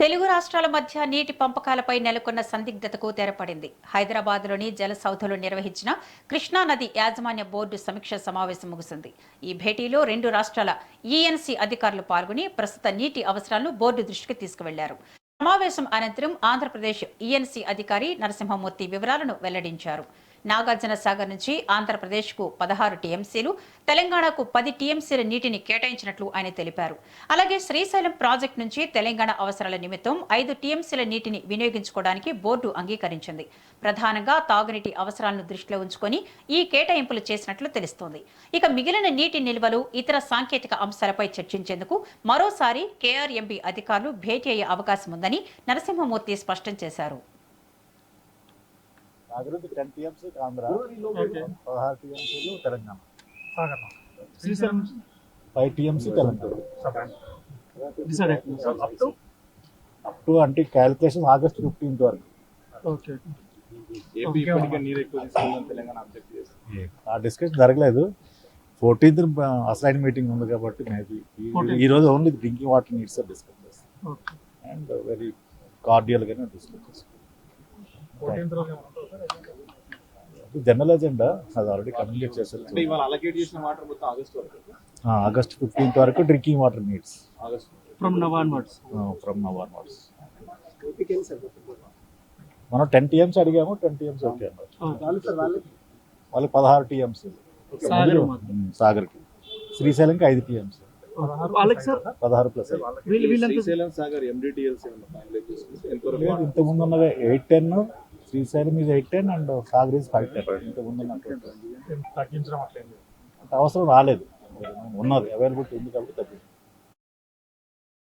తెలుగు రాష్ట్రాల మధ్య నీటి పంపకాలపై నెలకొన్న సందిగ్ధతకు తెరపడింది. హైదరాబాద్లోని జల సౌధలో నిర్వహించిన కృష్ణానది యాజమాన్య బోర్డు సమీక్ష సమావేశం ముగిసింది. ఈ భేటీలో రెండు రాష్ట్రాల ఈఎన్సీ అధికారులు పాల్గొని ప్రస్తుత నీటి అవసరాలను బోర్డు దృష్టికి తీసుకువెళ్లారు. సమావేశం అనంతరం ఆంధ్రప్రదేశ్ ఈఎన్సీ అధికారి నరసింహమూర్తి వివరాలను వెల్లడించారు. నాగార్జున సాగర్ నుంచి ఆంధ్రప్రదేశ్కు 16 టీఎంసీలు, తెలంగాణకు 10 టీఎంసీల నీటిని కేటాయించినట్లు ఆయన తెలిపారు. అలాగే శ్రీశైలం ప్రాజెక్టు నుంచి తెలంగాణ అవసరాల నిమిత్తం 5 టీఎంసీల నీటిని వినియోగించుకోవడానికి బోర్డు అంగీకరించింది. ప్రధానంగా తాగునీటి అవసరాలను దృష్టిలో ఉంచుకొని ఈ కేటాయింపులు చేసినట్లు తెలుస్తోంది. ఇక మిగిలిన నీటి నిల్వలు, ఇతర సాంకేతిక అంశాలపై చర్చించేందుకు మరోసారి కేఆర్ఎంబీ అధికారులు భేటీ అయ్యే అవకాశం ఉందని నరసింహమూర్తి స్పష్టం చేశారు. 10 టీఎంసీ ఆంధ్ర, 16 టీఎంసీలు Telangana, 5 TMC Telangana. Up to అంటే క్యాలిక్యులేషన్ ఆగస్ట్ 15th వరకు. ఆ డిస్కషన్ జరగలేదు. 14th అసైన్ మీటింగ్ ఉంది కాబట్టి మేబీ ఈ రోజు only drinking water needs discuss చేస్తాం అండ్ వెరీ కార్డియల్గానే డిస్కస్ చేస్తాం. జనరల్ ఎజెండా అది ఆల్రెడీ కమ్యూనికేట్ చేశారు. ఆగస్ట్ 15th వరకు drinking water needs from now onwards. మనం 10 టీఎంసీ అడిగాము, 10 టీఎంసీ ఓకే అన్నారు. వాళ్ళు 16 టీఎంసీ సాగర్కి, శ్రీశైలంకి 5 టీఎంసీ, 16 ప్లస్ ఇంతకుముందు ఉన్నది 8-10, Srisailam is 8-10 and Sagar is 5-10. ఇంతకుముందు ఉన్నట్టు అవసరం రాలేదు, ఉన్నది అవైలబిలిటీ ఉంది కాబట్టి తగ్గింది.